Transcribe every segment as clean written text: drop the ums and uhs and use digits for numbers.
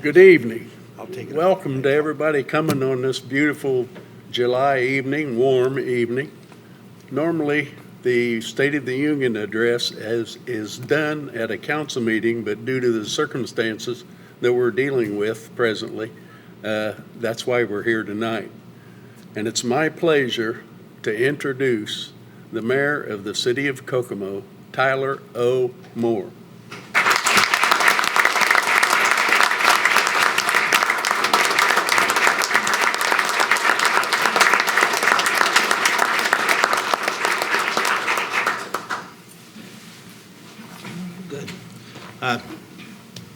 Good evening. I'll take it. Welcome to everybody coming on this beautiful July evening, warm evening. Normally, the State of the Union address is done at a council meeting, but due to the circumstances that we're dealing with presently, that's why we're here tonight. And it's my pleasure to introduce the mayor of the city of Kokomo, Tyler O. Moore.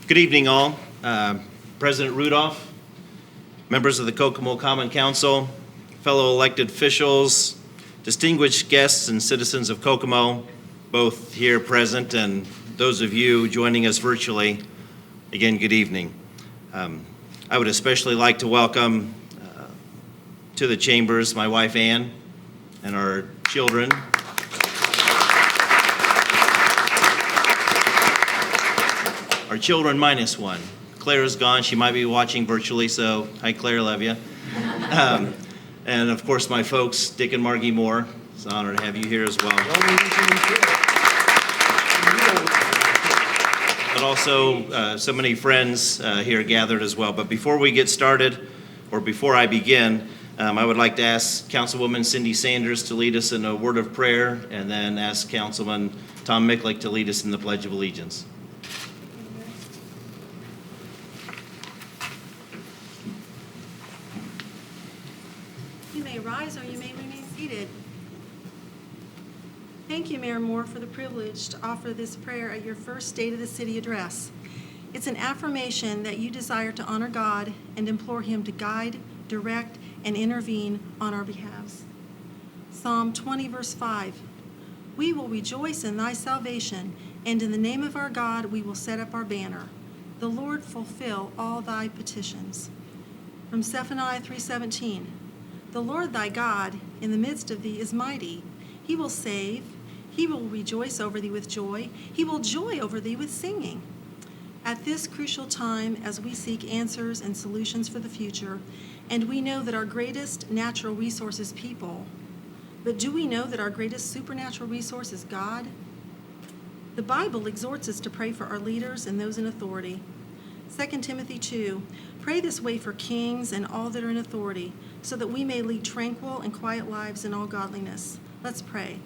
Good evening, all. President Rudolph, members of the Kokomo Common Council, fellow elected officials, distinguished guests and citizens of Kokomo, both here present and those of you joining us virtually, again, good evening. I would especially like to welcome to the chambers my wife Ann and our children. Our children minus one. Claire is gone. She might be watching virtually, so hi, Claire, love you. And of course, my folks, Dick and Margie Moore. It's an honor to have you here as well. But also, so many friends here gathered as well. But before we get started, or before I begin, I would like to ask Councilwoman Cindy Sanders to lead us in a word of prayer, and then ask Councilman Tom Micklick to lead us in the Pledge of Allegiance. You may rise or you may remain seated. Thank you, Mayor Moore, for the privilege to offer this prayer at your first State of the City address. It's an affirmation that you desire to honor God and implore Him to guide, direct, and intervene on our behalves. Psalm 20, verse 5. We will rejoice in thy salvation, and in the name of our God we will set up our banner. The Lord fulfill all thy petitions. From Zephaniah 3:17. The Lord thy God in the midst of thee is mighty. He will save. He will rejoice over thee with joy. He will joy over thee with singing. At this crucial time, as we seek answers and solutions for the future, and we know that our greatest natural resource is people, but do we know that our greatest supernatural resource is God? The Bible exhorts us to pray for our leaders and those in authority. 2 Timothy 2, pray this way for kings and all that are in authority, so that we may lead tranquil and quiet lives in all godliness. Let's pray.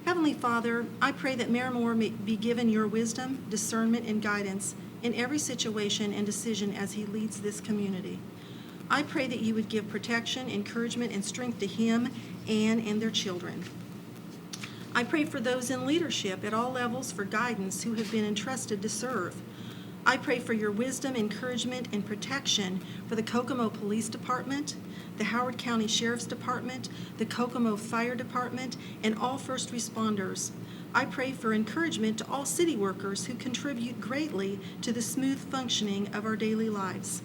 Heavenly Father, I pray that Mayor Moore may be given your wisdom, discernment, and guidance in every situation and decision as he leads this community. I pray that you would give protection, encouragement, and strength to him, Ann, and their children. I pray for those in leadership at all levels for guidance who have been entrusted to serve. I pray for your wisdom, encouragement, and protection for the Kokomo Police Department, the Howard County Sheriff's Department, the Kokomo Fire Department, and all first responders. I pray for encouragement to all city workers who contribute greatly to the smooth functioning of our daily lives.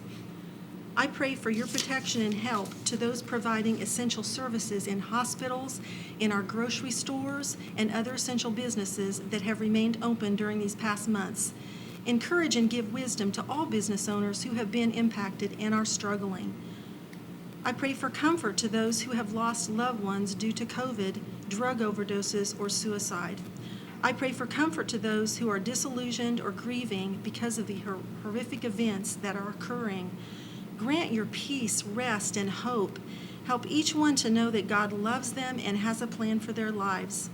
I pray for your protection and help to those providing essential services in hospitals, in our grocery stores, and other essential businesses that have remained open during these past months. Encourage and give wisdom to all business owners who have been impacted and are struggling. I pray for comfort to those who have lost loved ones due to COVID, drug overdoses, or suicide. I pray for comfort to those who are disillusioned or grieving because of the horrific events that are occurring. Grant your peace, rest, and hope. Help each one to know that God loves them and has a plan for their lives.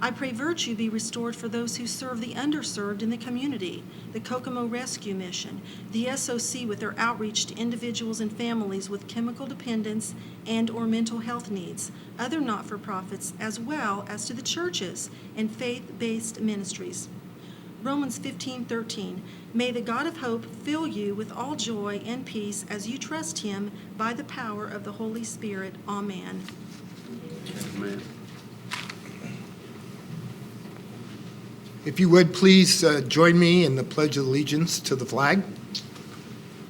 I pray virtue be restored for those who serve the underserved in the community, the Kokomo Rescue Mission, the SOC with their outreach to individuals and families with chemical dependence and or mental health needs, other not-for-profits, as well as to the churches and faith-based ministries. Romans 15:13, may the God of hope fill you with all joy and peace as you trust him by the power of the Holy Spirit. Amen. Amen. If you would, please join me in the Pledge of Allegiance to the flag.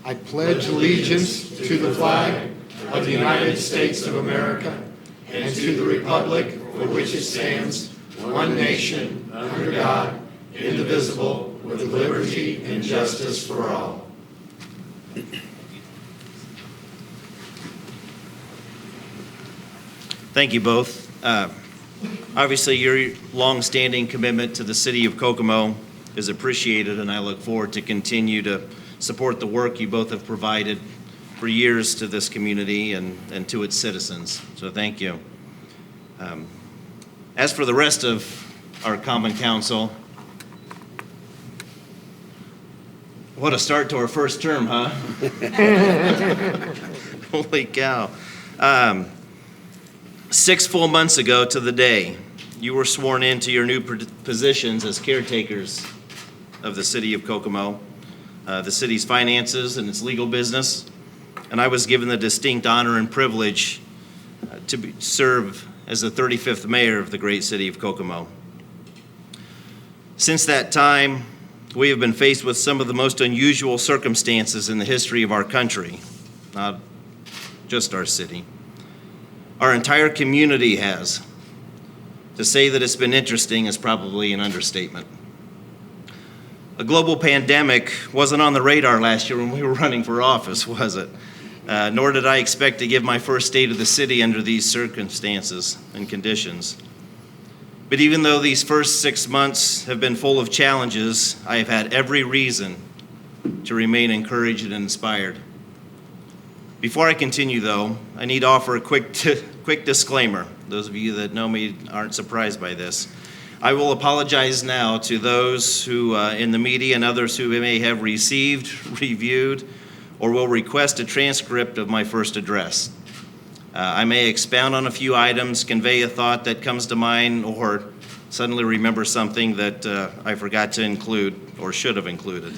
I pledge allegiance to the flag of the United States of America and to the republic for which it stands, one nation, under God, indivisible, with liberty and justice for all. Thank you both. Obviously, your longstanding commitment to the city of Kokomo is appreciated, and I look forward to continue to support the work you both have provided for years to this community and to its citizens. So thank you. As for the rest of our Common Council, what a start to our first term, huh? Holy cow. 6 full months ago to the day, you were sworn into your new positions as caretakers of the city of Kokomo, the city's finances and its legal business, and I was given the distinct honor and privilege to serve as the 35th mayor of the great city of Kokomo. Since that time, we have been faced with some of the most unusual circumstances in the history of our country, not just our city. Our entire community has. To say that it's been interesting is probably an understatement. A global pandemic wasn't on the radar last year when we were running for office, was it? Nor did I expect to give my first state of the city under these circumstances and conditions. But even though these first 6 months have been full of challenges, I have had every reason to remain encouraged and inspired. Before I continue, though, I need to offer a quick disclaimer. Those of you that know me aren't surprised by this. I will apologize now to those who in the media and others who may have received, reviewed, or will request a transcript of my first address. I may expound on a few items, convey a thought that comes to mind, or suddenly remember something that I forgot to include or should have included.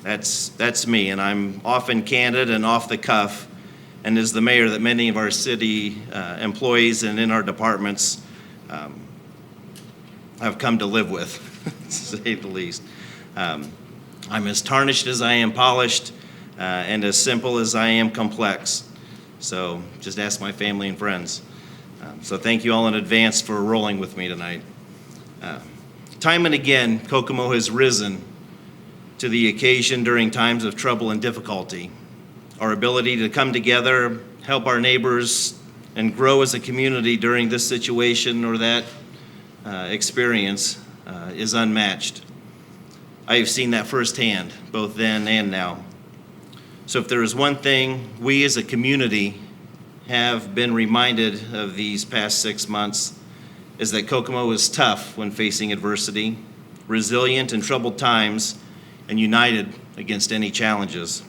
That's me, and I'm often candid and off the cuff, and as the mayor that many of our city employees and in our departments have come to live with, to say the least. I'm as tarnished as I am polished, and as simple as I am complex. So just ask my family and friends. So thank you all in advance for rolling with me tonight. Time and again, Kokomo has risen to the occasion during times of trouble and difficulty. Our ability to come together, help our neighbors, and grow as a community during this situation or that experience is unmatched. I have seen that firsthand, both then and now. So if there is one thing we as a community have been reminded of these past 6 months, is that Kokomo is tough when facing adversity, resilient in troubled times, and united against any challenges.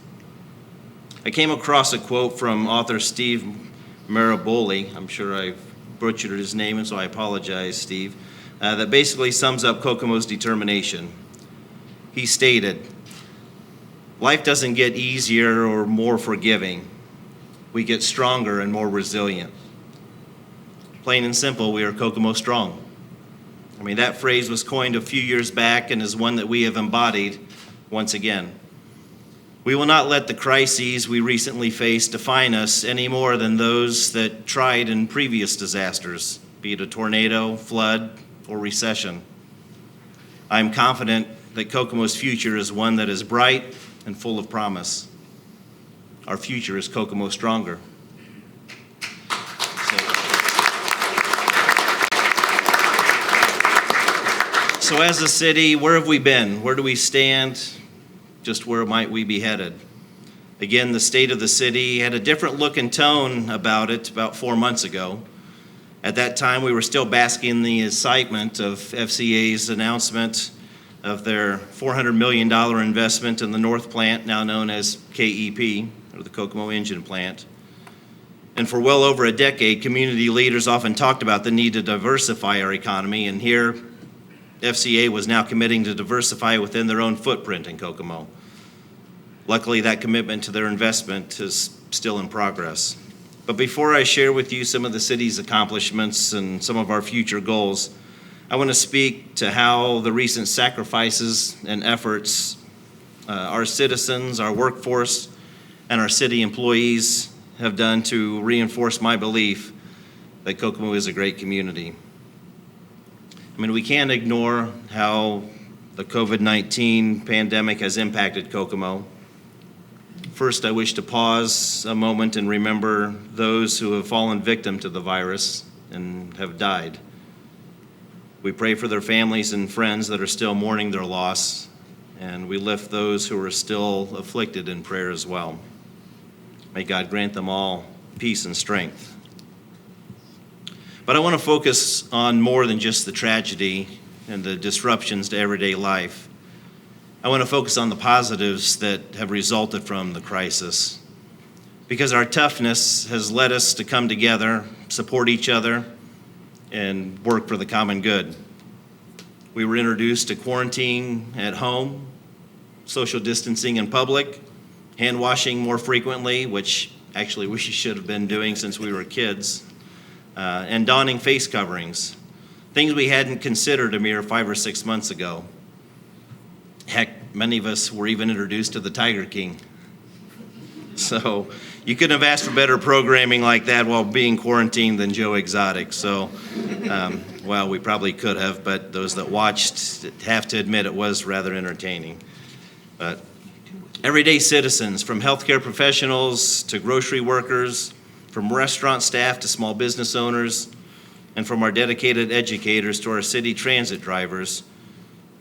I came across a quote from author Steve Maraboli. I'm sure I butchered his name, and so I apologize, Steve, that basically sums up Kokomo's determination. He stated, "Life doesn't get easier or more forgiving. We get stronger and more resilient." Plain and simple, we are Kokomo strong. I mean, that phrase was coined a few years back and is one that we have embodied once again. We will not let the crises we recently faced define us any more than those that tried in previous disasters, be it a tornado, flood, or recession. I'm confident that Kokomo's future is one that is bright and full of promise. Our future is Kokomo stronger. So as a city, where have we been? Where do we stand? Just where might we be headed? Again, the state of the city had a different look and tone about it about 4 months ago. At that time, we were still basking in the excitement of FCA's announcement of their $400 million investment in the North Plant, now known as KEP, or the Kokomo Engine Plant. And for well over a decade, community leaders often talked about the need to diversify our economy, and here, FCA was now committing to diversify within their own footprint in Kokomo. Luckily, that commitment to their investment is still in progress. But before I share with you some of the city's accomplishments and some of our future goals, I want to speak to how the recent sacrifices and efforts our citizens, our workforce, and our city employees have done to reinforce my belief that Kokomo is a great community. I mean, we can't ignore how the COVID-19 pandemic has impacted Kokomo. First, I wish to pause a moment and remember those who have fallen victim to the virus and have died. We pray for their families and friends that are still mourning their loss, and we lift those who are still afflicted in prayer as well. May God grant them all peace and strength. But I want to focus on more than just the tragedy and the disruptions to everyday life. I want to focus on the positives that have resulted from the crisis, because our toughness has led us to come together, support each other, and work for the common good. We were introduced to quarantine at home, social distancing in public, hand washing more frequently, which actually we should have been doing since we were kids, and donning face coverings, things we hadn't considered a mere 5 or 6 months ago. Heck, many of us were even introduced to the Tiger King. So you couldn't have asked for better programming like that while being quarantined than Joe Exotic. So, well, we probably could have, but those that watched have to admit it was rather entertaining. But everyday citizens, from healthcare professionals to grocery workers, from restaurant staff to small business owners, and from our dedicated educators to our city transit drivers,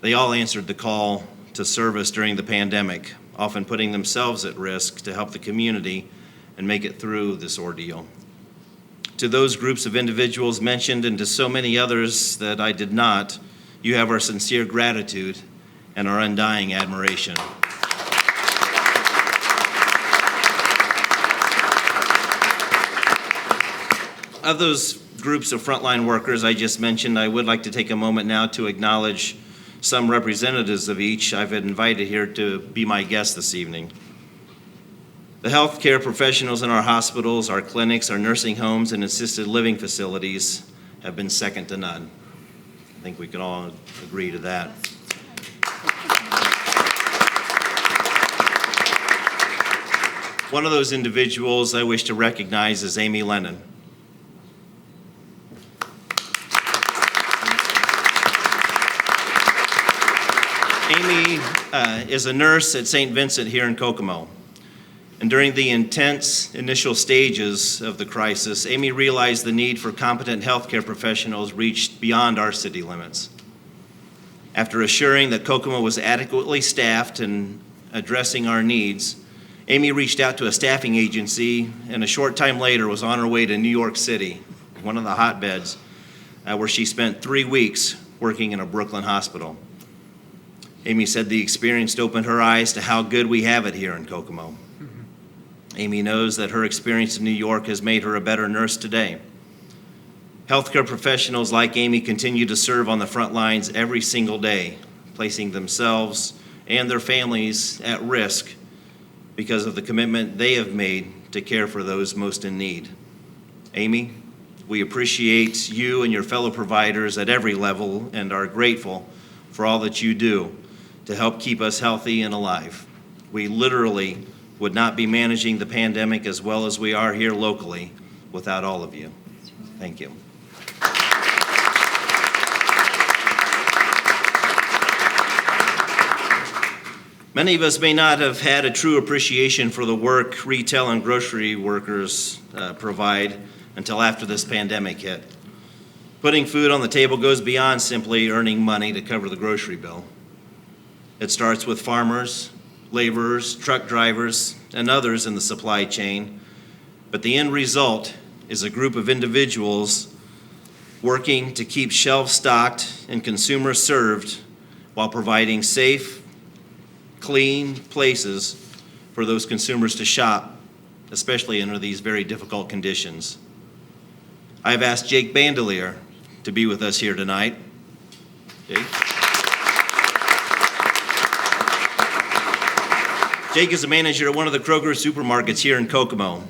they all answered the call to service during the pandemic, often putting themselves at risk to help the community and make it through this ordeal. To those groups of individuals mentioned and to so many others that I did not, you have our sincere gratitude and our undying admiration. Of those groups of frontline workers I just mentioned, I would like to take a moment now to acknowledge some representatives of each I've invited here to be my guests this evening. The healthcare professionals in our hospitals, our clinics, our nursing homes, and assisted living facilities have been second to none. I think we can all agree to that. One of those individuals I wish to recognize is Amy Lennon. Amy is a nurse at St. Vincent here in Kokomo. And during the intense initial stages of the crisis, Amy realized the need for competent healthcare professionals reached beyond our city limits. After assuring that Kokomo was adequately staffed and addressing our needs, Amy reached out to a staffing agency, and a short time later was on her way to New York City, one of the hotbeds, where she spent 3 weeks working in a Brooklyn hospital. Amy said the experience opened her eyes to how good we have it here in Kokomo. Amy knows that her experience in New York has made her a better nurse today. Healthcare professionals like Amy continue to serve on the front lines every single day, placing themselves and their families at risk because of the commitment they have made to care for those most in need. Amy, we appreciate you and your fellow providers at every level and are grateful for all that you do to help keep us healthy and alive. We literally would not be managing the pandemic as well as we are here locally without all of you. Thank you. Many of us may not have had a true appreciation for the work retail and grocery workers provide until after this pandemic hit. Putting food on the table goes beyond simply earning money to cover the grocery bill. It starts with farmers, laborers, truck drivers, and others in the supply chain, but the end result is a group of individuals working to keep shelves stocked and consumers served while providing safe, clean places for those consumers to shop, especially under these very difficult conditions. I've asked Jake Bandelier to be with us here tonight. Jake? Jake is a manager at one of the Kroger supermarkets here in Kokomo.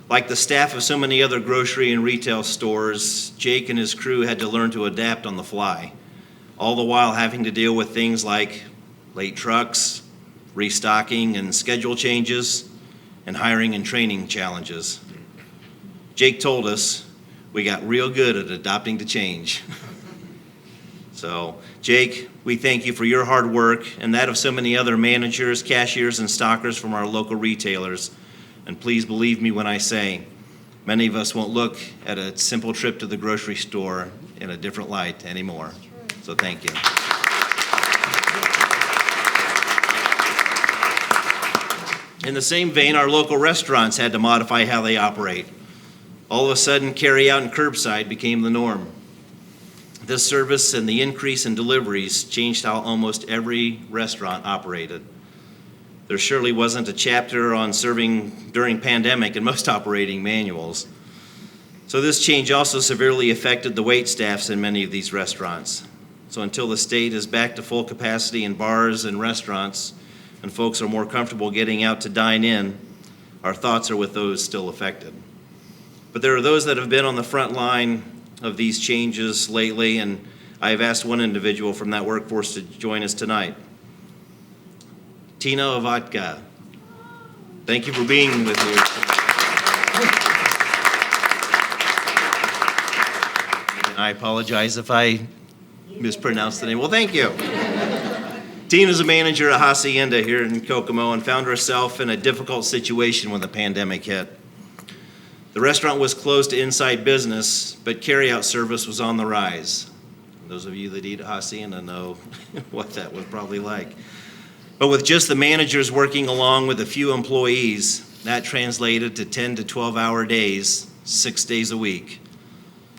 Like the staff of so many other grocery and retail stores, Jake and his crew had to learn to adapt on the fly, all the while having to deal with things like late trucks, restocking and schedule changes, and hiring and training challenges. Jake told us we got real good at adapting to change. So, Jake, we thank you for your hard work and that of so many other managers, cashiers, and stockers from our local retailers. And please believe me when I say, many of us won't look at a simple trip to the grocery store in a different light anymore. So thank you. In the same vein, our local restaurants had to modify how they operate. All of a sudden, carry-out and curbside became the norm. This service and the increase in deliveries changed how almost every restaurant operated. There surely wasn't a chapter on serving during pandemic in most operating manuals. So this change also severely affected the wait staffs in many of these restaurants. So until the state is back to full capacity in bars and restaurants, and folks are more comfortable getting out to dine in, our thoughts are with those still affected. But there are those that have been on the front line of these changes lately, and I have asked one individual from that workforce to join us tonight. Tina Ovatka, thank you for being with me. I apologize if I mispronounced the name. Well, thank you. Tina's a manager at Hacienda here in Kokomo and found herself in a difficult situation when the pandemic hit. The restaurant was closed to inside business, but carryout service was on the rise. Those of you that eat at Hacienda know what that was probably like. But with just the managers working along with a few employees, that translated to 10 to 12-hour days, 6 days a week.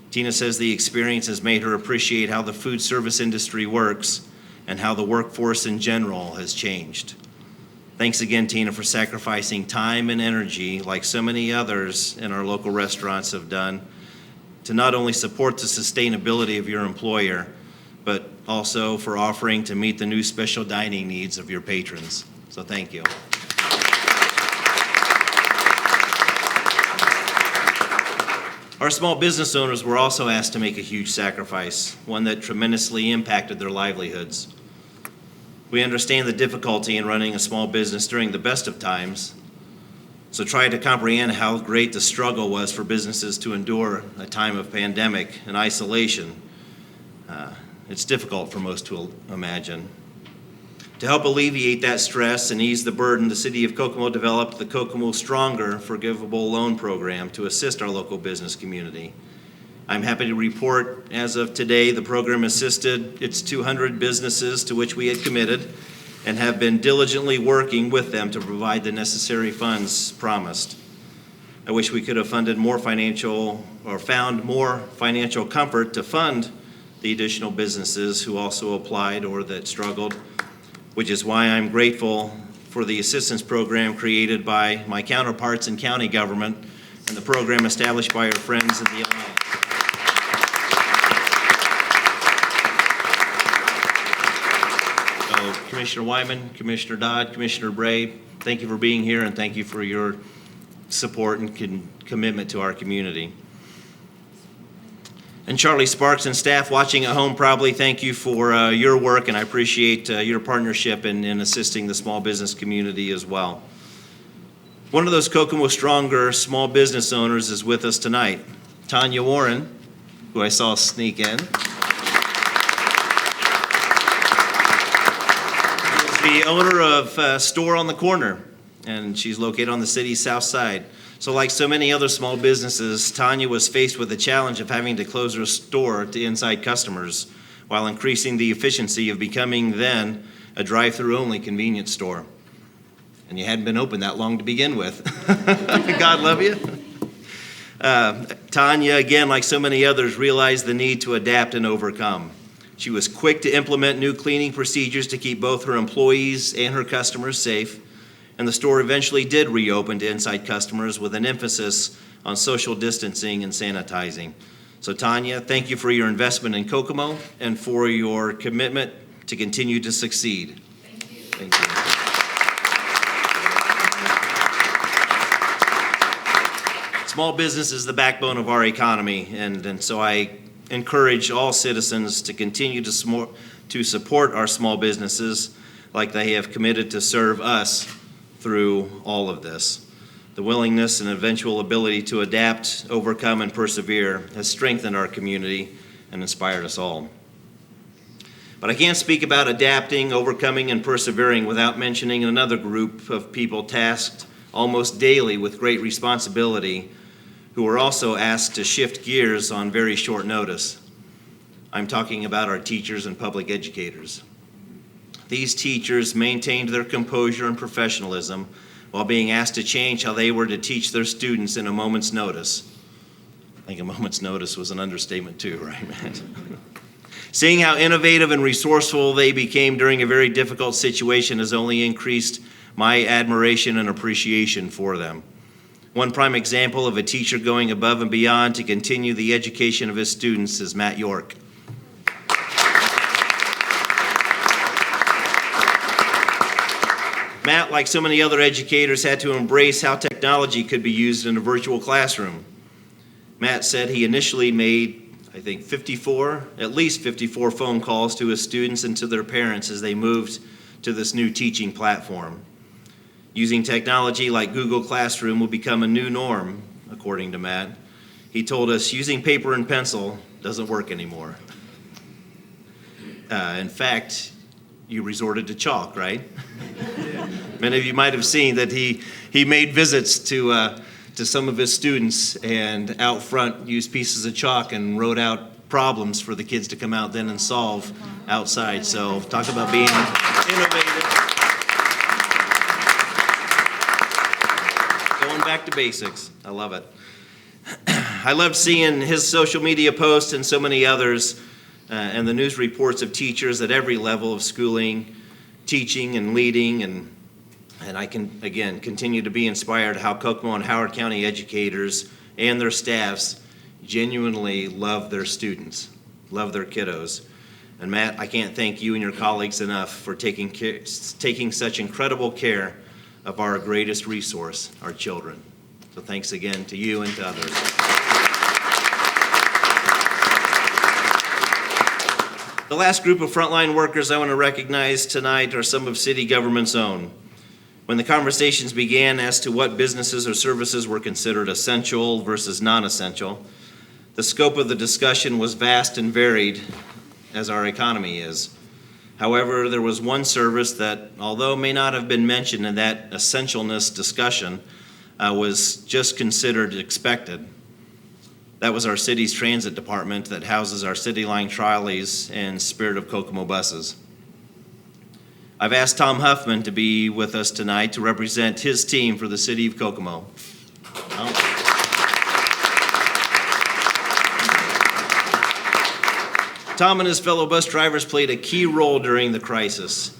Tina says the experience has made her appreciate how the food service industry works and how the workforce in general has changed. Thanks again, Tina, for sacrificing time and energy, like so many others in our local restaurants have done, to not only support the sustainability of your employer, but also for offering to meet the new special dining needs of your patrons. So thank you. Our small business owners were also asked to make a huge sacrifice, one that tremendously impacted their livelihoods. We understand the difficulty in running a small business during the best of times, so try to comprehend how great the struggle was for businesses to endure a time of pandemic and isolation. It's difficult for most to imagine. To help alleviate that stress and ease the burden, the City of Kokomo developed the Kokomo Stronger Forgivable Loan Program to assist our local business community. I'm happy to report, as of today, the program assisted its 200 businesses to which we had committed and have been diligently working with them to provide the necessary funds promised. I wish we could have found more financial comfort to fund the additional businesses who also applied or that struggled, which is why I'm grateful for the assistance program created by my counterparts in county government and the program established by our friends in the Alliance. So, Commissioner Wyman, Commissioner Dodd, Commissioner Bray, thank you for being here and thank you for your support and commitment to our community. And Charlie Sparks and staff watching at home, probably thank you for your work, and I appreciate your partnership in assisting the small business community as well. One of those Kokomo Stronger small business owners is with us tonight, Tanya Warren, who I saw sneak in. She's the owner of Store on the Corner, and she's located on the city's south side. So like so many other small businesses, Tanya was faced with the challenge of having to close her store to inside customers while increasing the efficiency of becoming then a drive-through only convenience store. And you hadn't been open that long to begin with. God love you. Tanya, again, like so many others, realized the need to adapt and overcome. She was quick to implement new cleaning procedures to keep both her employees and her customers safe. And the store eventually did reopen to inside customers with an emphasis on social distancing and sanitizing. So Tanya, thank you for your investment in Kokomo and for your commitment to continue to succeed. Thank you. Thank you. Small business is the backbone of our economy, and so I encourage all citizens to continue to support our small businesses like they have committed to serve us through all of this. The willingness and eventual ability to adapt, overcome, and persevere has strengthened our community and inspired us all. But I can't speak about adapting, overcoming, and persevering without mentioning another group of people tasked almost daily with great responsibility, who are also asked to shift gears on very short notice. I'm talking about our teachers and public educators. These teachers maintained their composure and professionalism while being asked to change how they were to teach their students in a moment's notice. I think a moment's notice was an understatement too, right, Matt? Seeing how innovative and resourceful they became during a very difficult situation has only increased my admiration and appreciation for them. One prime example of a teacher going above and beyond to continue the education of his students is Matt York. Matt, like so many other educators, had to embrace how technology could be used in a virtual classroom. Matt said he initially made, I think, at least 54 phone calls to his students and to their parents as they moved to this new teaching platform. Using technology like Google Classroom will become a new norm, according to Matt. He told us using paper and pencil doesn't work anymore. In fact, you resorted to chalk, right? Many of you might have seen that he made visits to some of his students and out front used pieces of chalk and wrote out problems for the kids to come out then and solve outside. So talk about being innovative. Going back to basics. I love it. I loved seeing his social media posts and so many others and the news reports of teachers at every level of schooling, teaching and leading, and I can, again, continue to be inspired how Kokomo and Howard County educators and their staffs genuinely love their students, love their kiddos. And Matt, I can't thank you and your colleagues enough for taking such incredible care of our greatest resource, our children. So thanks again to you and to others. The last group of frontline workers I want to recognize tonight are some of city government's own. When the conversations began as to what businesses or services were considered essential versus non-essential, the scope of the discussion was vast and varied, as our economy is. However, there was one service that, although may not have been mentioned in that essentialness discussion, was just considered expected. That was our city's transit department that houses our City Line trolleys and Spirit of Kokomo buses. I've asked Tom Huffman to be with us tonight to represent his team for the city of Kokomo. Tom and his fellow bus drivers played a key role during the crisis.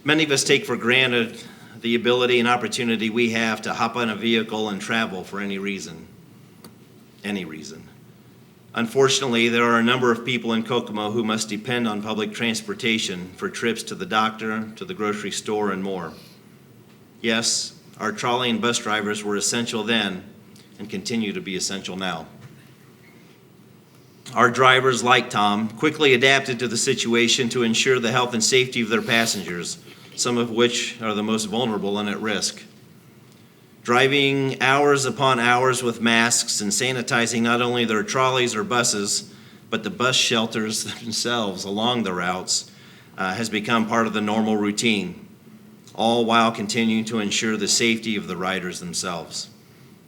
Many of us take for granted the ability and opportunity we have to hop on a vehicle and travel for any reason. Any reason. Unfortunately, there are a number of people in Kokomo who must depend on public transportation for trips to the doctor, to the grocery store, and more. Yes, our trolley and bus drivers were essential then and continue to be essential now. Our drivers, like Tom, quickly adapted to the situation to ensure the health and safety of their passengers, some of which are the most vulnerable and at risk. Driving hours upon hours with masks and sanitizing not only their trolleys or buses, but the bus shelters themselves along the routes has become part of the normal routine, all while continuing to ensure the safety of the riders themselves.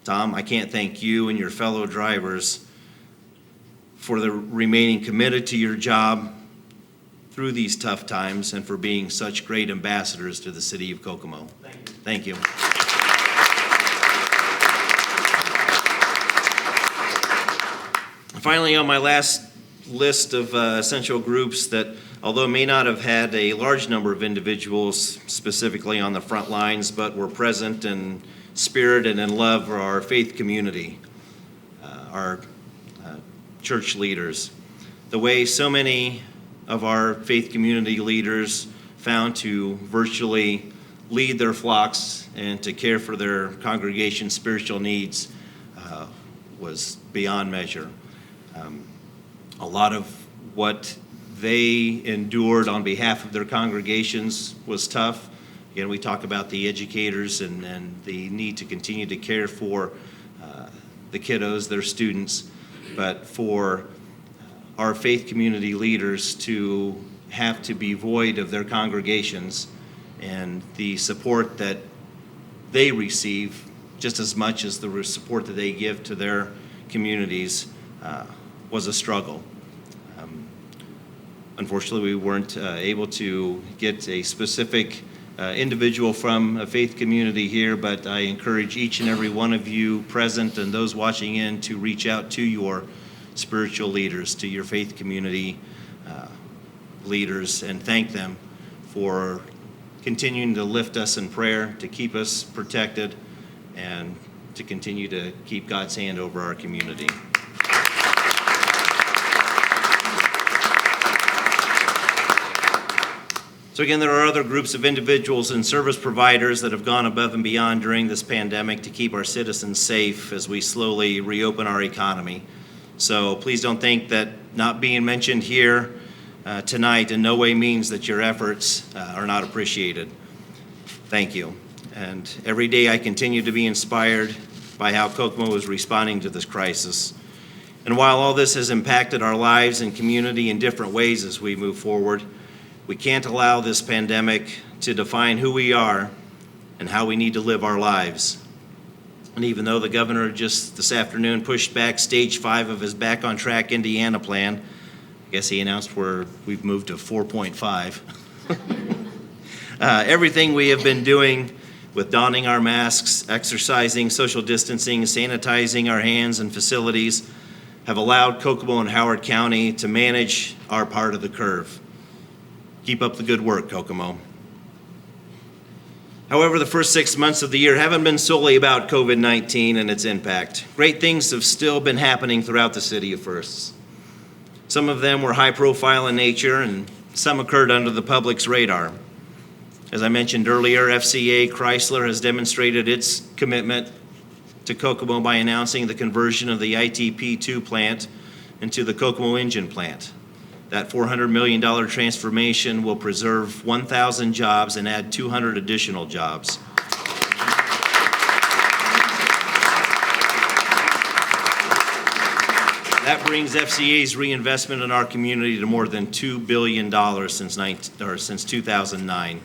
Tom, I can't thank you and your fellow drivers for the remaining committed to your job through these tough times and for being such great ambassadors to the city of Kokomo. Thank you. Finally, on my last list of essential groups that, although may not have had a large number of individuals specifically on the front lines, but were present in spirit and in love for our faith community, our church leaders. The way so many of our faith community leaders found to virtually lead their flocks and to care for their congregation's spiritual needs was beyond measure. A lot of what they endured on behalf of their congregations was tough. Again, we talk about the educators and the need to continue to care for the kiddos, their students, but for our faith community leaders to have to be void of their congregations, and the support that they receive just as much as the support that they give to their communities was a struggle. Unfortunately, we weren't able to get a specific individual from a faith community here, but I encourage each and every one of you present and those watching in to reach out to your spiritual leaders, to your faith community leaders, and thank them for continuing to lift us in prayer, to keep us protected, and to continue to keep God's hand over our community. So again, there are other groups of individuals and service providers that have gone above and beyond during this pandemic to keep our citizens safe as we slowly reopen our economy. So please don't think that not being mentioned here tonight in no way means that your efforts are not appreciated. Thank you. And every day I continue to be inspired by how Kokomo is responding to this crisis. And while all this has impacted our lives and community in different ways as we move forward, we can't allow this pandemic to define who we are and how we need to live our lives. And even though the governor just this afternoon pushed back stage 5 of his Back on Track Indiana plan, I guess he announced we've moved to 4.5. Everything we have been doing with donning our masks, exercising, social distancing, sanitizing our hands and facilities have allowed Kokomo and Howard County to manage our part of the curve. Keep up the good work, Kokomo. However, the first 6 months of the year haven't been solely about COVID-19 and its impact. Great things have still been happening throughout the city of Firsts. Some of them were high profile in nature, and some occurred under the public's radar. As I mentioned earlier, FCA Chrysler has demonstrated its commitment to Kokomo by announcing the conversion of the ITP2 plant into the Kokomo engine plant. That $400 million transformation will preserve 1,000 jobs and add 200 additional jobs. That brings FCA's reinvestment in our community to more than $2 billion since 2009.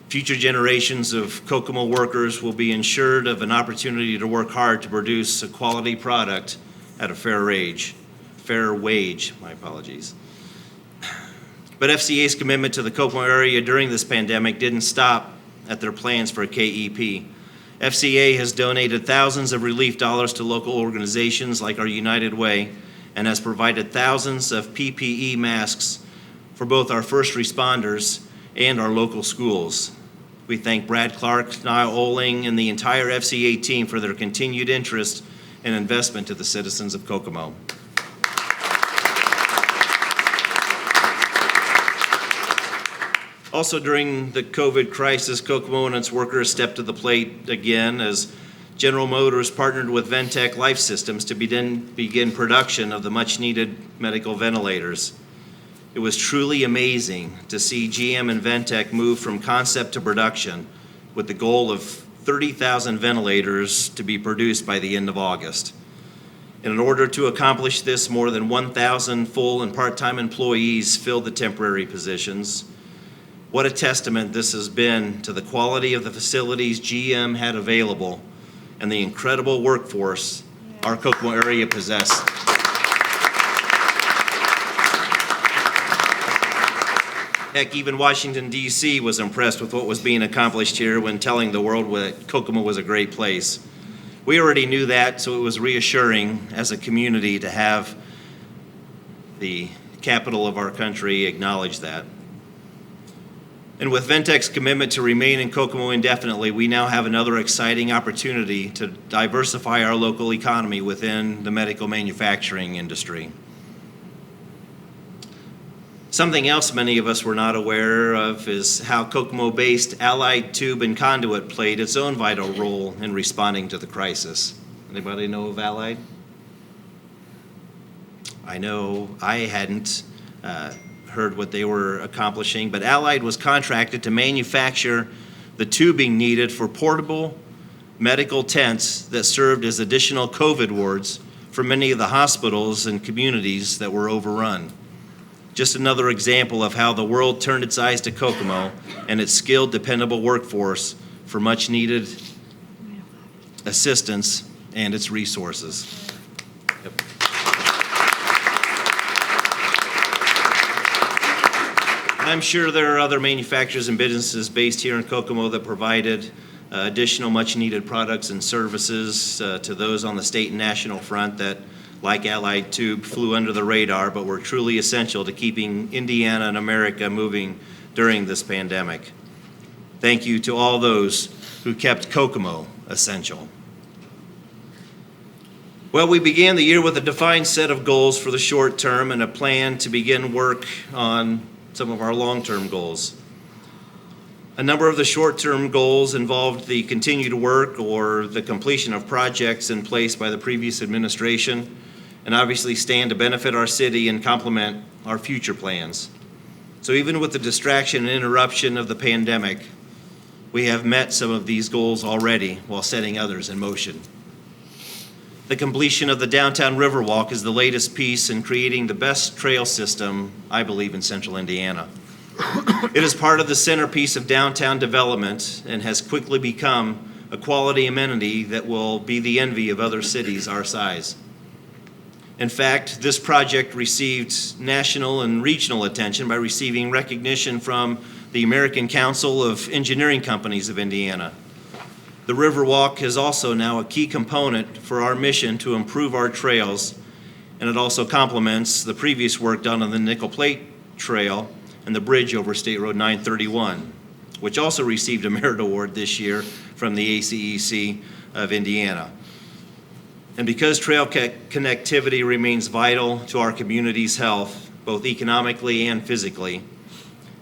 Future generations of Kokomo workers will be ensured of an opportunity to work hard to produce a quality product at a fair wage. But FCA's commitment to the Kokomo area during this pandemic didn't stop at their plans for a KEP. FCA has donated thousands of relief dollars to local organizations like our United Way and has provided thousands of PPE masks for both our first responders and our local schools. We thank Brad Clark, Niall Oling, and the entire FCA team for their continued interest and investment to the citizens of Kokomo. Also during the COVID crisis, Kokomo and its workers stepped to the plate again as General Motors partnered with Ventec Life Systems to begin production of the much-needed medical ventilators. It was truly amazing to see GM and Ventec move from concept to production with the goal of 30,000 ventilators to be produced by the end of August. And in order to accomplish this, more than 1,000 full and part-time employees filled the temporary positions. What a testament this has been to the quality of the facilities GM had available and the incredible workforce our Kokomo area possessed. Heck, even Washington, D.C. was impressed with what was being accomplished here when telling the world that Kokomo was a great place. We already knew that, so it was reassuring as a community to have the capital of our country acknowledge that. And with Ventec's commitment to remain in Kokomo indefinitely, we now have another exciting opportunity to diversify our local economy within the medical manufacturing industry. Something else many of us were not aware of is how Kokomo-based Allied Tube and Conduit played its own vital role in responding to the crisis. Anybody know of Allied? I know I hadn't heard what they were accomplishing, but Allied was contracted to manufacture the tubing needed for portable medical tents that served as additional COVID wards for many of the hospitals and communities that were overrun. Just another example of how the world turned its eyes to Kokomo and its skilled, dependable workforce for much needed assistance and its resources. Yep. I'm sure there are other manufacturers and businesses based here in Kokomo that provided additional much-needed products and services to those on the state and national front that, like Allied Tube, flew under the radar but were truly essential to keeping Indiana and America moving during this pandemic. Thank you to all those who kept Kokomo essential. Well, we began the year with a defined set of goals for the short term and a plan to begin work on some of our long-term goals. A number of the short-term goals involved the continued work or the completion of projects in place by the previous administration, and obviously stand to benefit our city and complement our future plans. So even with the distraction and interruption of the pandemic, we have met some of these goals already while setting others in motion. The completion of the downtown Riverwalk is the latest piece in creating the best trail system, I believe, in central Indiana. It is part of the centerpiece of downtown development and has quickly become a quality amenity that will be the envy of other cities our size. In fact, this project received national and regional attention by receiving recognition from the American Council of Engineering Companies of Indiana. The Riverwalk is also now a key component for our mission to improve our trails, and it also complements the previous work done on the Nickel Plate Trail and the bridge over State Road 931, which also received a merit award this year from the ACEC of Indiana. And because trail connectivity remains vital to our community's health, both economically and physically,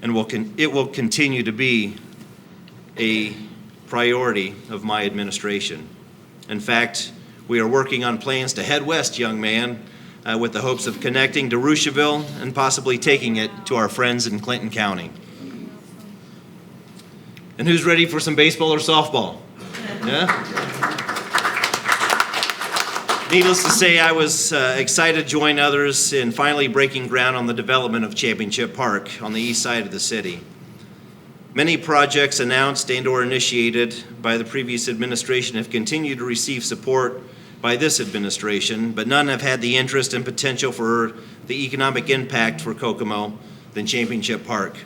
and it will continue to be a priority of my administration. In fact, we are working on plans to head west, young man, with the hopes of connecting to Rushville and possibly taking it to our friends in Clinton County. And who's ready for some baseball or softball? Yeah? Needless to say, I was excited to join others in finally breaking ground on the development of Championship Park on the east side of the city. Many projects announced and/or initiated by the previous administration have continued to receive support by this administration, but none have had the interest and potential for the economic impact for Kokomo than Championship Park.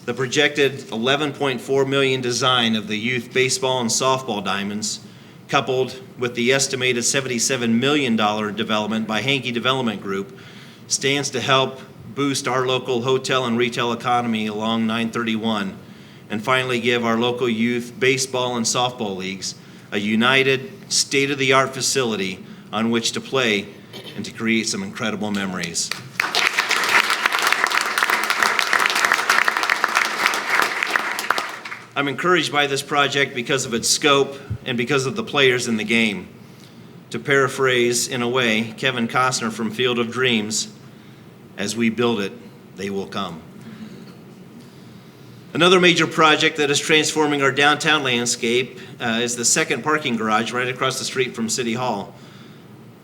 The projected $11.4 million design of the youth baseball and softball diamonds, coupled with the estimated $77 million development by Hankey Development Group, stands to help boost our local hotel and retail economy along 931, and finally give our local youth baseball and softball leagues a united, state-of-the-art facility on which to play and to create some incredible memories. I'm encouraged by this project because of its scope and because of the players in the game. To paraphrase, in a way, Kevin Costner from Field of Dreams, as we build it, they will come. Another major project that is transforming our downtown landscape is the second parking garage right across the street from City Hall.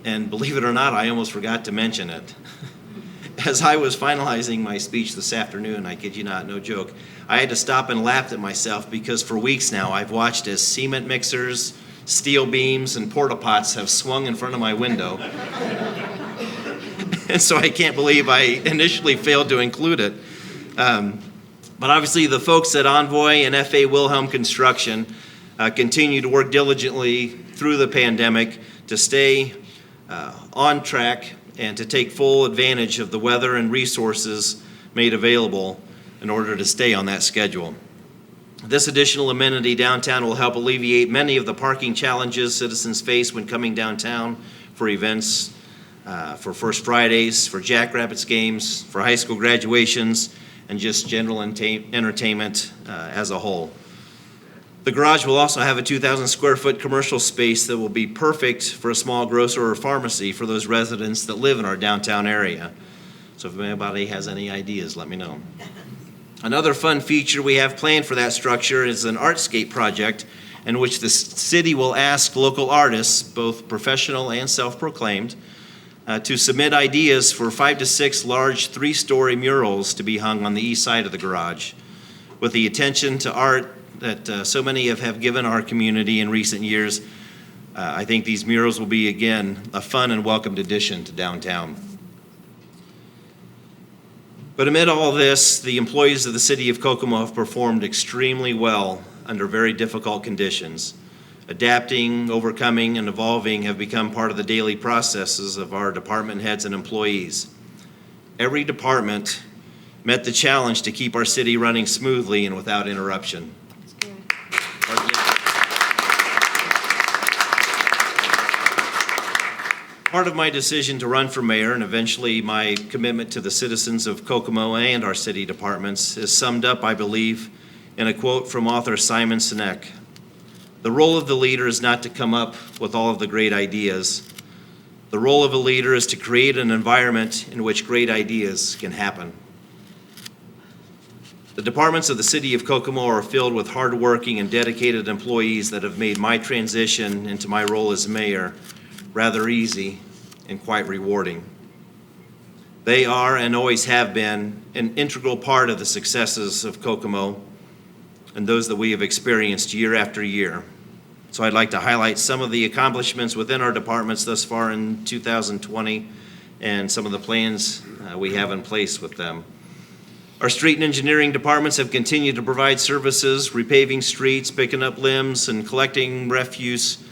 And believe it or not, I almost forgot to mention it. As I was finalizing my speech this afternoon, I kid you not, no joke, I had to stop and laugh at myself because for weeks now I've watched as cement mixers, steel beams, and porta pots have swung in front of my window. And so I can't believe I initially failed to include it. But obviously the folks at Envoy and F.A. Wilhelm Construction continue to work diligently through the pandemic to stay on track and to take full advantage of the weather and resources made available in order to stay on that schedule. This additional amenity downtown will help alleviate many of the parking challenges citizens face when coming downtown for events, for First Fridays, for Jackrabbits games, for high school graduations, and just general entertainment as a whole. The garage will also have a 2,000 square foot commercial space that will be perfect for a small grocer or pharmacy for those residents that live in our downtown area. So if anybody has any ideas, let me know. Another fun feature we have planned for that structure is an artscape project in which the city will ask local artists, both professional and self-proclaimed, to submit ideas for 5 to 6 large 3-story murals to be hung on the east side of the garage. With the attention to art that so many have given our community in recent years, I think these murals will be, again, a fun and welcomed addition to downtown. But amid all this, the employees of the city of Kokomo have performed extremely well under very difficult conditions. Adapting, overcoming, and evolving have become part of the daily processes of our department heads and employees. Every department met the challenge to keep our city running smoothly and without interruption. That's good. Part of my decision to run for mayor and eventually my commitment to the citizens of Kokomo and our city departments is summed up, I believe, in a quote from author Simon Sinek. The role of the leader is not to come up with all of the great ideas. The role of a leader is to create an environment in which great ideas can happen. The departments of the city of Kokomo are filled with hardworking and dedicated employees that have made my transition into my role as mayor rather easy and quite rewarding. They are and always have been an integral part of the successes of Kokomo and those that we have experienced year after year. So I'd like to highlight some of the accomplishments within our departments thus far in 2020 and some of the plans we have in place with them. Our street and engineering departments have continued to provide services, repaving streets, picking up limbs, and collecting refuse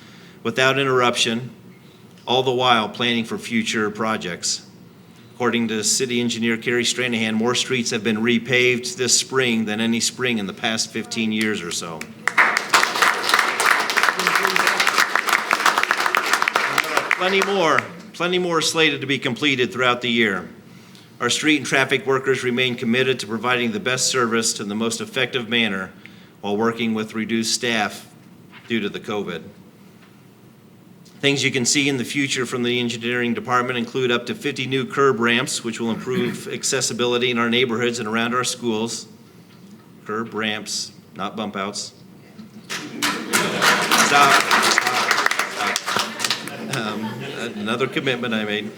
without interruption, all the while planning for future projects. According to City Engineer Kerry Stranahan, more streets have been repaved this spring than any spring in the past 15 years or so. Plenty more slated to be completed throughout the year. Our street and traffic workers remain committed to providing the best service in the most effective manner while working with reduced staff due to the COVID. Things you can see in the future from the engineering department include up to 50 new curb ramps, which will improve accessibility in our neighborhoods and around our schools. Curb ramps, not bump outs. Stop. Another commitment I made.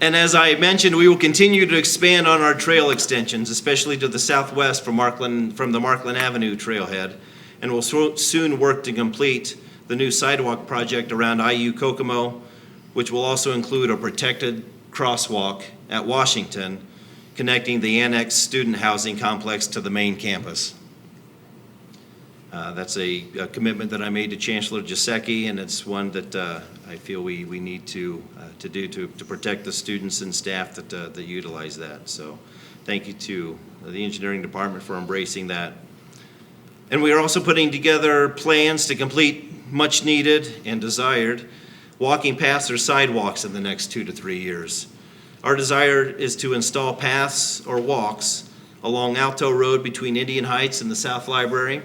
And as I mentioned, we will continue to expand on our trail extensions, especially to the southwest from the Markland Avenue trailhead, and will soon work to complete the new sidewalk project around IU Kokomo, which will also include a protected crosswalk at Washington, connecting the annex student housing complex to the main campus. That's a commitment that I made to Chancellor Giuseppe, and it's one that I feel we need to do to protect the students and staff that utilize that. So thank you to the engineering department for embracing that. And we are also putting together plans to complete much needed and desired walking paths or sidewalks in the next 2 to 3 years. Our desire is to install paths or walks along Alto Road between Indian Heights and the South Library,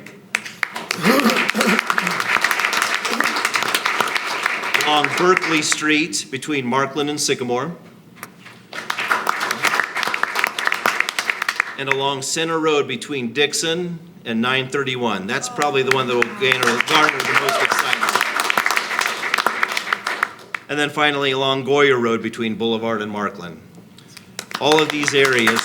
along Berkeley Street between Markland and Sycamore, and along Center Road between Dixon and 931. That's probably the one that will garner the most excitement. And then finally along Goyer Road between Boulevard and Markland. All of these areas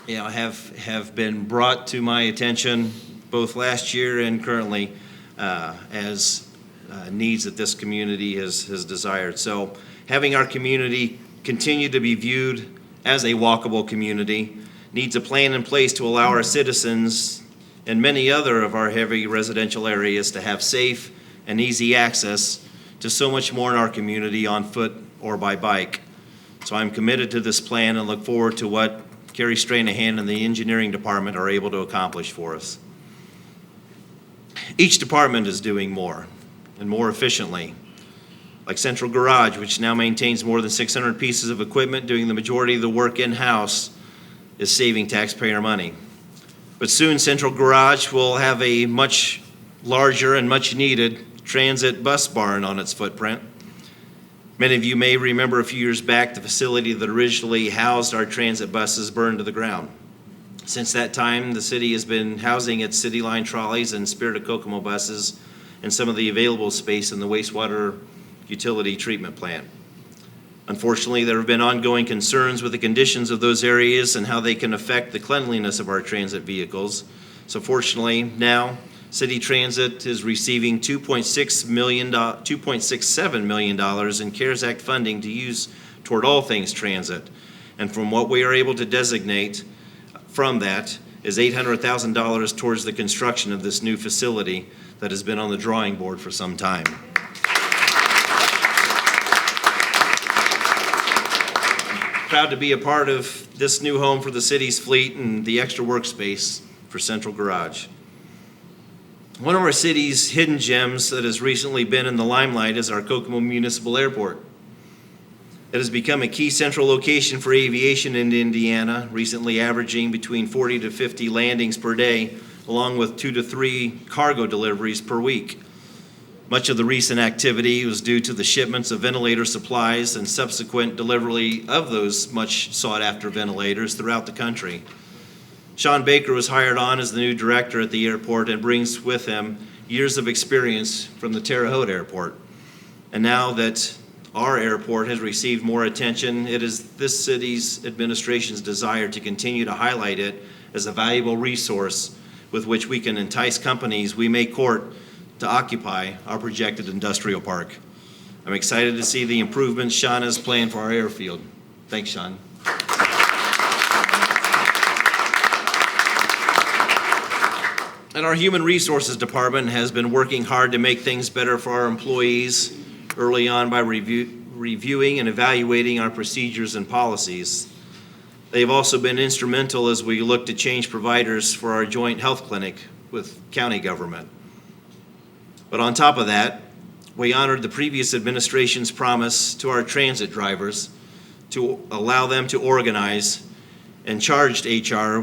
have been brought to my attention both last year and currently as needs that this community has desired. So having our community continue to be viewed as a walkable community needs a plan in place to allow our citizens and many other of our heavy residential areas to have safe and easy access to so much more in our community on foot or by bike. So I'm committed to this plan and look forward to what Kerry Stranahan and the engineering department are able to accomplish for us. Each department is doing more and more efficiently, like Central Garage, which now maintains more than 600 pieces of equipment, doing the majority of the work in-house, is saving taxpayer money. But soon Central Garage will have a much larger and much needed transit bus barn on its footprint. Many of you may remember a few years back the facility that originally housed our transit buses burned to the ground. Since that time, the city has been housing its City Line trolleys and Spirit of Kokomo buses and some of the available space in the wastewater utility treatment plant. Unfortunately, there have been ongoing concerns with the conditions of those areas and how they can affect the cleanliness of our transit vehicles. So fortunately, now, City Transit is receiving $2.67 million in CARES Act funding to use toward all things transit. And from what we are able to designate from that is $800,000 towards the construction of this new facility that has been on the drawing board for some time. Proud to be a part of this new home for the city's fleet and the extra workspace for Central Garage. One of our city's hidden gems that has recently been in the limelight is our Kokomo Municipal Airport. It has become a key central location for aviation in Indiana, recently averaging between 40 to 50 landings per day, along with 2 to 3 cargo deliveries per week. Much of the recent activity was due to the shipments of ventilator supplies and subsequent delivery of those much sought-after ventilators throughout the country. Sean Baker was hired on as the new director at the airport and brings with him years of experience from the Terre Haute Airport. And now that our airport has received more attention, it is this city's administration's desire to continue to highlight it as a valuable resource with which we can entice companies we may court to occupy our projected industrial park. I'm excited to see the improvements Sean has planned for our airfield. Thanks, Sean. And our Human Resources Department has been working hard to make things better for our employees early on by reviewing and evaluating our procedures and policies. They've also been instrumental as we look to change providers for our joint health clinic with county government. But on top of that, we honored the previous administration's promise to our transit drivers to allow them to organize and charged HR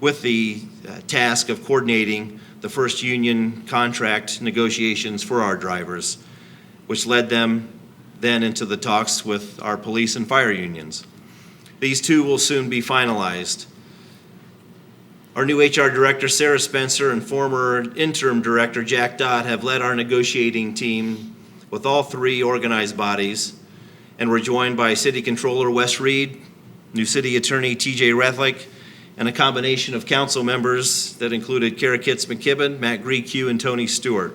with the task of coordinating the first union contract negotiations for our drivers, which led them then into the talks with our police and fire unions. These two will soon be finalized. Our new HR director, Sarah Spencer, and former interim director, Jack Dodd, have led our negotiating team with all three organized bodies, and we're joined by City Controller Wes Reed, new City Attorney TJ Rethlick, and a combination of council members that included Kara Kitts McKibben, Matt Greeq, and Tony Stewart.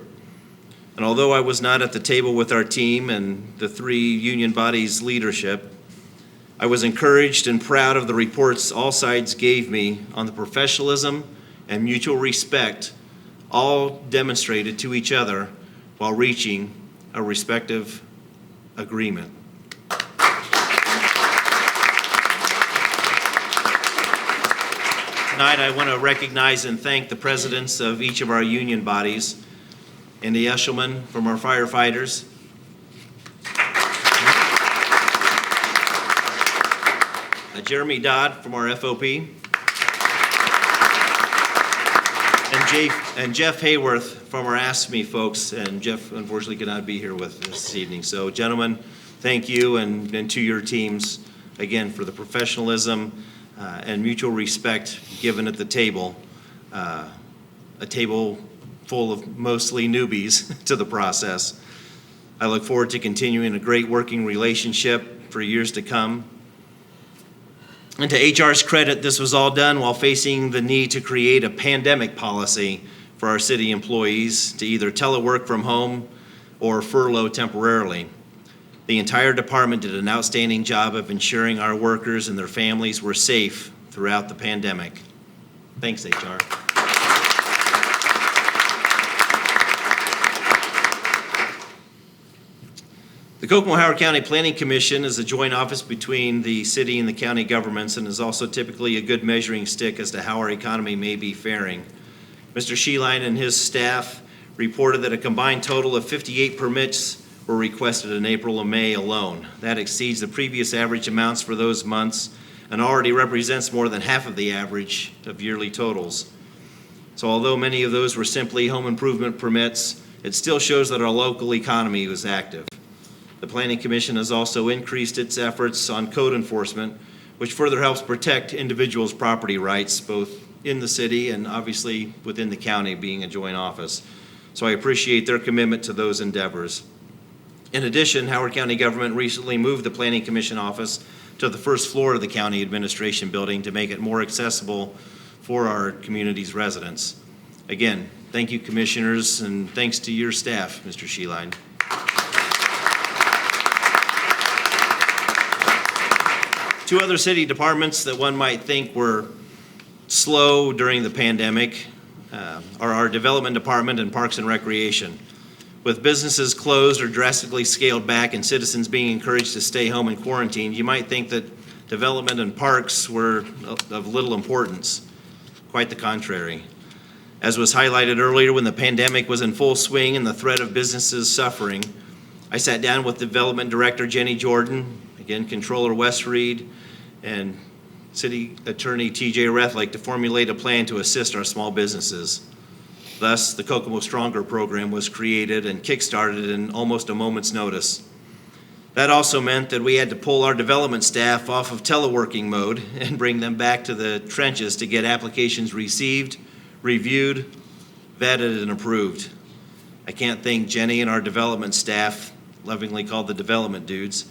And although I was not at the table with our team and the three union bodies' leadership, I was encouraged and proud of the reports all sides gave me on the professionalism and mutual respect all demonstrated to each other while reaching a respective agreement. Tonight, I want to recognize and thank the presidents of each of our union bodies, Andy Eshelman from our firefighters, Jeremy Dodd from our FOP, and Jeff Hayworth from our Ask Me folks, and Jeff unfortunately could not be here with us this evening. So gentlemen, thank you, and to your teams, again, for the professionalism and mutual respect given at the table, a table full of mostly newbies to the process. I look forward to continuing a great working relationship for years to come. And to HR's credit, this was all done while facing the need to create a pandemic policy for our city employees to either telework from home or furlough temporarily. The entire department did an outstanding job of ensuring our workers and their families were safe throughout the pandemic. Thanks, HR. The Kokomo-Howard County Planning Commission is a joint office between the city and the county governments and is also typically a good measuring stick as to how our economy may be faring. Mr. Sheeline and his staff reported that a combined total of 58 permits were requested in April and May alone. That exceeds the previous average amounts for those months and already represents more than half of the average of yearly totals. So although many of those were simply home improvement permits, it still shows that our local economy was active. The Planning Commission has also increased its efforts on code enforcement, which further helps protect individuals' property rights, both in the city and obviously within the county being a joint office. So I appreciate their commitment to those endeavors. In addition, Howard County government recently moved the Planning Commission office to the first floor of the county administration building to make it more accessible for our community's residents. Again, thank you, commissioners, and thanks to your staff, Mr. Sheeline. Two other city departments that one might think were slow during the pandemic are our Development Department and Parks and Recreation. With businesses closed or drastically scaled back and citizens being encouraged to stay home and quarantine, you might think that development and parks were of little importance. Quite the contrary. As was highlighted earlier, when the pandemic was in full swing and the threat of businesses suffering, I sat down with Development Director Jenny Jordan, again, Controller Wes Reed, and City Attorney TJ Rethlake to formulate a plan to assist our small businesses. Thus, the Kokomo Stronger program was created and kickstarted in almost a moment's notice. That also meant that we had to pull our development staff off of teleworking mode and bring them back to the trenches to get applications received, reviewed, vetted, and approved. I can't thank Jenny and our development staff, lovingly called the development dudes,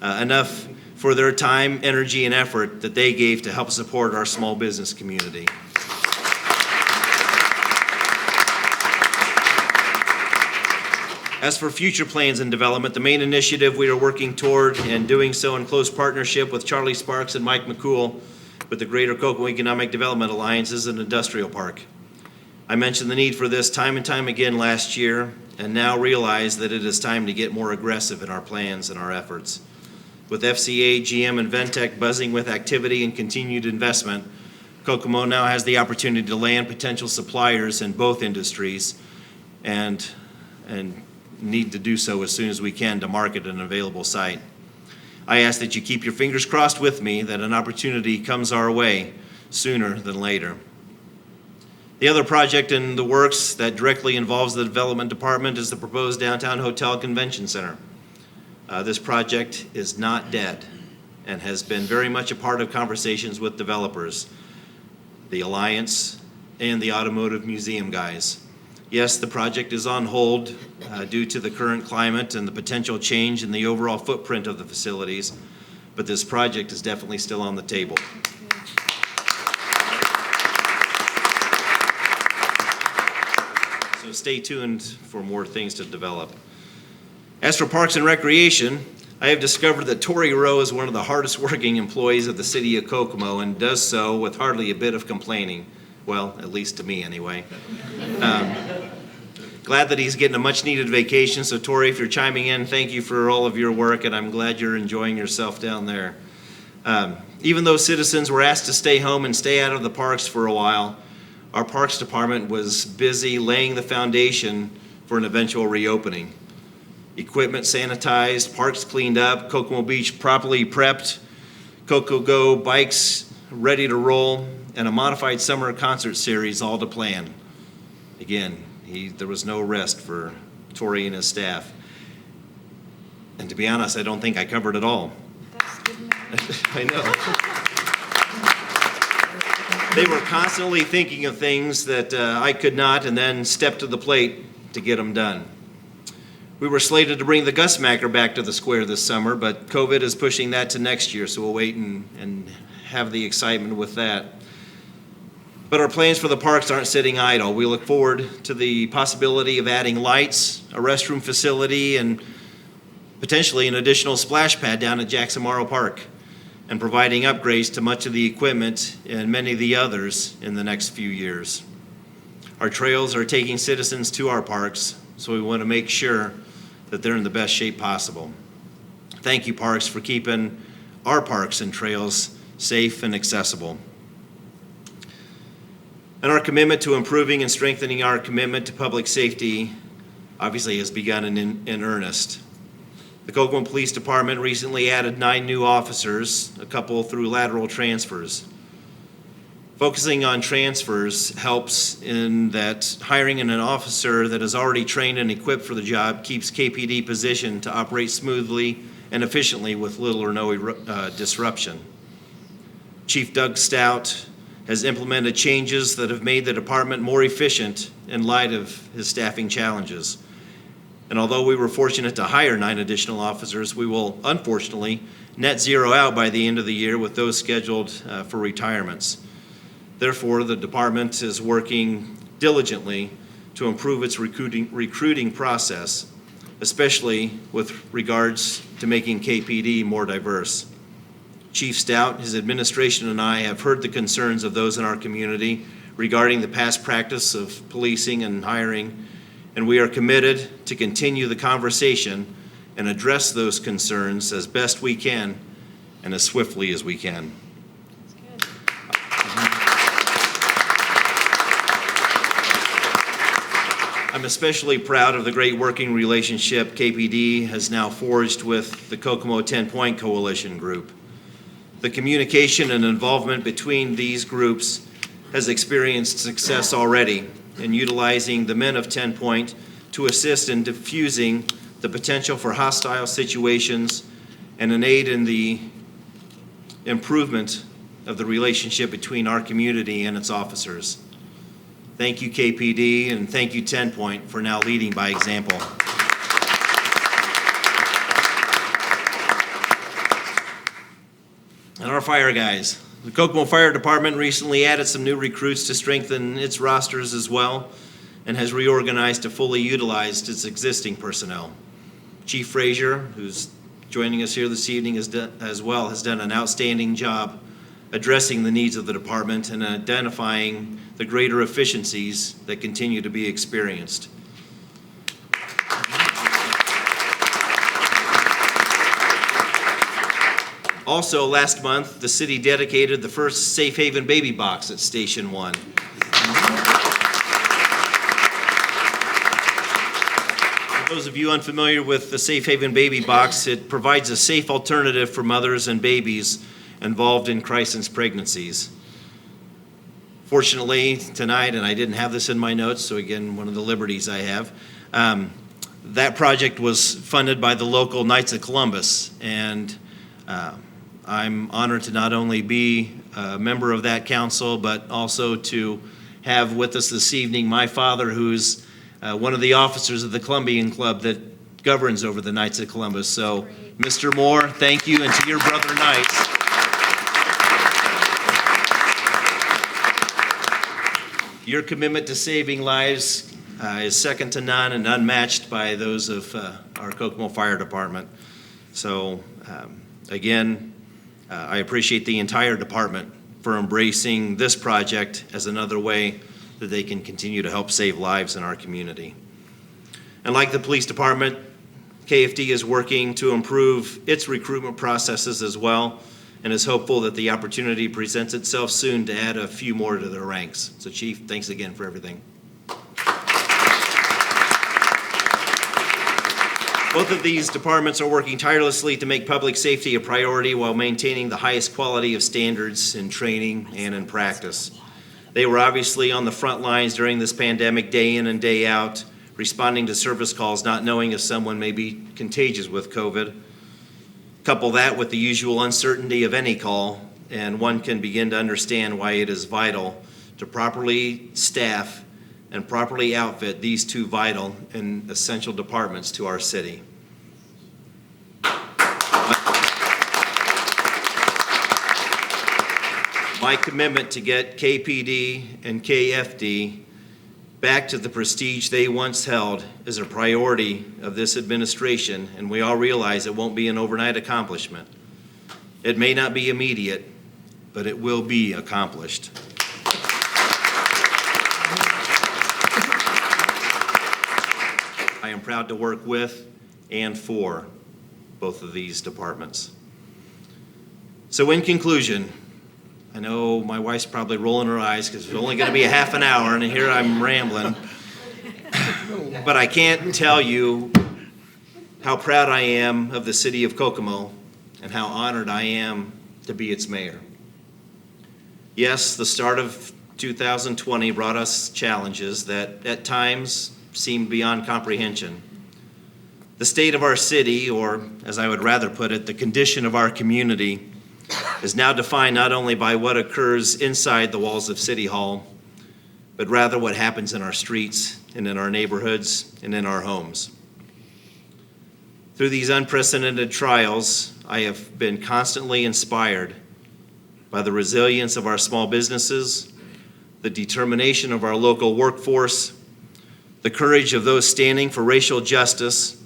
enough for their time, energy, and effort that they gave to help support our small business community. As for future plans and development, the main initiative we are working toward, and doing so in close partnership with Charlie Sparks and Mike McCool with the Greater Kokomo Economic Development Alliance, is an industrial park. I mentioned the need for this time and time again last year, and now realize that it is time to get more aggressive in our plans and our efforts. With FCA, GM, and Ventec buzzing with activity and continued investment, Kokomo now has the opportunity to land potential suppliers in both industries and need to do so as soon as we can to market an available site. I ask that you keep your fingers crossed with me that an opportunity comes our way sooner than later. The other project in the works that directly involves the development department is the proposed downtown hotel convention center. This project is not dead and has been very much a part of conversations with developers, the Alliance, and the Automotive Museum guys. Yes, the project is on hold due to the current climate and the potential change in the overall footprint of the facilities, but this project is definitely still on the table. So stay tuned for more things to develop. As for Parks and Recreation, I have discovered that Tori Rowe is one of the hardest working employees of the city of Kokomo and does so with hardly a bit of complaining. Well, at least to me anyway. Glad that he's getting a much needed vacation. So Tori, if you're chiming in, thank you for all of your work, and I'm glad you're enjoying yourself down there. Even though citizens were asked to stay home and stay out of the parks for a while, our Parks Department was busy laying the foundation for an eventual reopening. Equipment sanitized, parks cleaned up, Kokomo Beach properly prepped, Kokogo bikes ready to roll, and a modified summer concert series all to plan. Again, there was no rest for Tori and his staff. And to be honest, I don't think I covered it all. That's good enough. I know. They were constantly thinking of things that I could not, and then stepped to the plate to get them done. We were slated to bring the Gusmacker back to the square this summer, but COVID is pushing that to next year, so we'll wait and have the excitement with that. But our plans for the parks aren't sitting idle. We look forward to the possibility of adding lights, a restroom facility, and potentially an additional splash pad down at Jackson Morrow Park, and providing upgrades to much of the equipment and many of the others in the next few years. Our trails are taking citizens to our parks, so we want to make sure that they're in the best shape possible. Thank you, parks, for keeping our parks and trails safe and accessible. And our commitment to improving and strengthening our commitment to public safety obviously has begun in earnest. The Kokomo Police Department recently added 9 new officers, a couple through lateral transfers. Focusing on transfers helps in that hiring an officer that is already trained and equipped for the job keeps KPD positioned to operate smoothly and efficiently with little or no disruption. Chief Doug Stout has implemented changes that have made the department more efficient in light of his staffing challenges. And although we were fortunate to hire 9 additional officers, we will unfortunately net zero out by the end of the year with those scheduled for retirements. Therefore, the department is working diligently to improve its recruiting process, especially with regards to making KPD more diverse. Chief Stout, his administration, and I have heard the concerns of those in our community regarding the past practice of policing and hiring, and we are committed to continue the conversation and address those concerns as best we can and as swiftly as we can. I'm especially proud of the great working relationship KPD has now forged with the Kokomo 10-Point Coalition Group. The communication and involvement between these groups has experienced success already in utilizing the men of 10 Point to assist in diffusing the potential for hostile situations and an aid in the improvement of the relationship between our community and its officers. Thank you, KPD, and thank you, 10 Point, for now leading by example. And our fire guys. The Kokomo Fire Department recently added some new recruits to strengthen its rosters as well, and has reorganized to fully utilize its existing personnel. Chief Frazier, who's joining us here this evening has done an outstanding job addressing the needs of the department and identifying the greater efficiencies that continue to be experienced. Also, last month, the city dedicated the first Safe Haven baby box at Station 1. For those of you unfamiliar with the Safe Haven baby box, it provides a safe alternative for mothers and babies involved in crisis pregnancies. Fortunately, tonight, and I didn't have this in my notes, so again, one of the liberties I have, that project was funded by the local Knights of Columbus, and I'm honored to not only be a member of that council, but also to have with us this evening my father, who's one of the officers of the Columbian Club that governs over the Knights of Columbus. So, Mr. Moore, thank you, and to your brother Knights. Your commitment to saving lives is second to none and unmatched by those of our Kokomo Fire Department. So, again, I appreciate the entire department for embracing this project as another way that they can continue to help save lives in our community. And like the police department, KFD is working to improve its recruitment processes as well, and is hopeful that the opportunity presents itself soon to add a few more to their ranks. So, Chief, thanks again for everything. Both of these departments are working tirelessly to make public safety a priority while maintaining the highest quality of standards in training and in practice. They were obviously on the front lines during this pandemic, day in and day out, responding to service calls, not knowing if someone may be contagious with COVID. Couple that with the usual uncertainty of any call, and one can begin to understand why it is vital to properly staff and properly outfit these two vital and essential departments to our city. My commitment to get KPD and KFD back to the prestige they once held is a priority of this administration, and we all realize it won't be an overnight accomplishment. It may not be immediate, but it will be accomplished. I am proud to work with and for both of these departments. So in conclusion, I know my wife's probably rolling her eyes because it's only going to be a half an hour, and here I'm rambling. But I can't tell you how proud I am of the city of Kokomo and how honored I am to be its mayor. Yes, the start of 2020 brought us challenges that at times seemed beyond comprehension. The state of our city, or as I would rather put it, the condition of our community, is now defined not only by what occurs inside the walls of City Hall, but rather what happens in our streets and in our neighborhoods and in our homes. Through these unprecedented trials, I have been constantly inspired by the resilience of our small businesses, the determination of our local workforce, the courage of those standing for racial justice,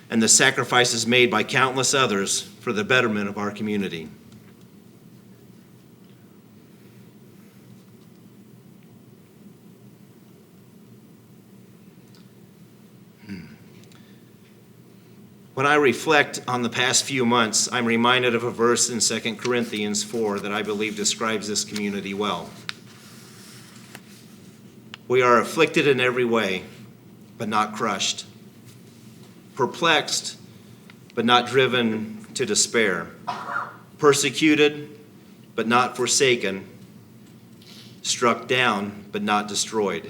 and the sacrifices made by countless others for the betterment of our community. When I reflect on the past few months, I'm reminded of a verse in 2 Corinthians 4 that I believe describes this community well. We are afflicted in every way, but not crushed. Perplexed, but not driven to despair. Persecuted, but not forsaken. Struck down, but not destroyed.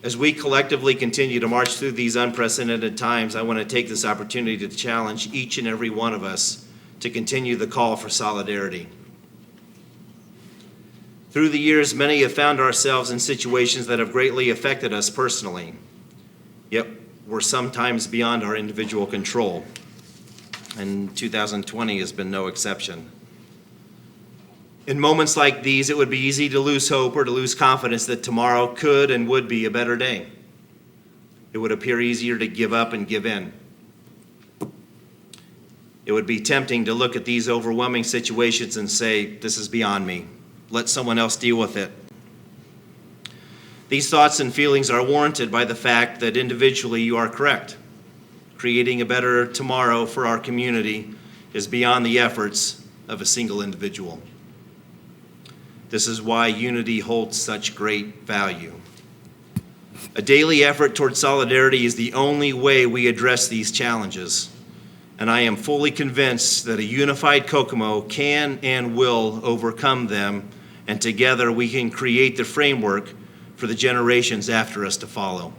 As we collectively continue to march through these unprecedented times, I want to take this opportunity to challenge each and every one of us to continue the call for solidarity. Through the years, many have found ourselves in situations that have greatly affected us personally, yet were sometimes beyond our individual control, and 2020 has been no exception. In moments like these, it would be easy to lose hope or to lose confidence that tomorrow could and would be a better day. It would appear easier to give up and give in. It would be tempting to look at these overwhelming situations and say, this is beyond me. Let someone else deal with it. These thoughts and feelings are warranted by the fact that individually you are correct. Creating a better tomorrow for our community is beyond the efforts of a single individual. This is why unity holds such great value. A daily effort toward solidarity is the only way we address these challenges, and I am fully convinced that a unified Kokomo can and will overcome them, and together we can create the framework for the generations after us to follow.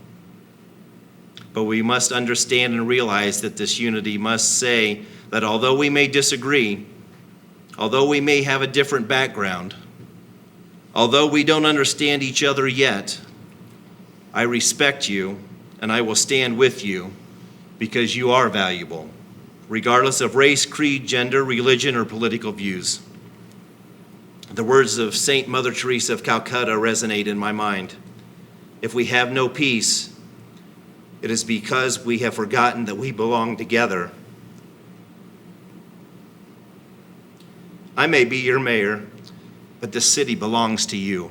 But we must understand and realize that this unity must say that although we may disagree, although we may have a different background, although we don't understand each other yet, I respect you and I will stand with you because you are valuable, regardless of race, creed, gender, religion, or political views. The words of Saint Mother Teresa of Calcutta resonate in my mind. If we have no peace, it is because we have forgotten that we belong together. I may be your mayor, but the city belongs to you.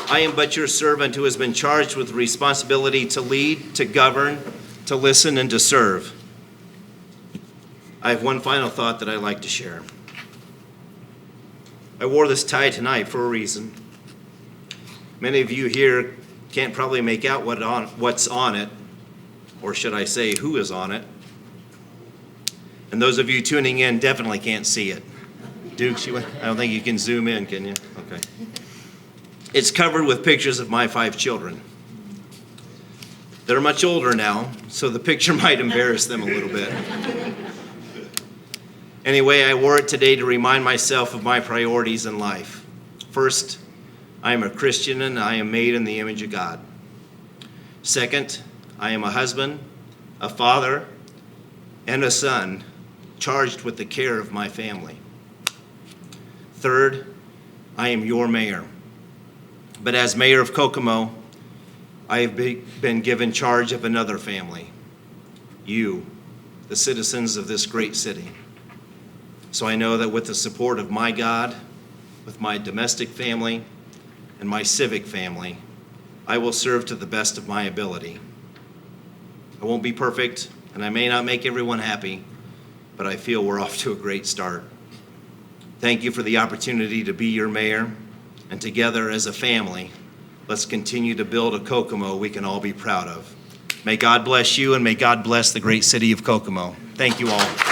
I am but your servant who has been charged with the responsibility to lead, to govern, to listen, and to serve. I have one final thought that I'd like to share. I wore this tie tonight for a reason. Many of you here can't probably make out what's on it, or should I say who is on it. And those of you tuning in definitely can't see it. Dukes, I don't think you can zoom in, can you? Okay. It's covered with pictures of my 5 children. They're much older now, so the picture might embarrass them a little bit. Anyway, I wore it today to remind myself of my priorities in life. First, I am a Christian and I am made in the image of God. Second, I am a husband, a father, and a son charged with the care of my family. Third, I am your mayor. But as mayor of Kokomo, I have been given charge of another family, you, the citizens of this great city. So I know that with the support of my God, with my domestic family, and my civic family, I will serve to the best of my ability. I won't be perfect, and I may not make everyone happy, but I feel we're off to a great start. Thank you for the opportunity to be your mayor, and together as a family, let's continue to build a Kokomo we can all be proud of. May God bless you, and may God bless the great city of Kokomo. Thank you all.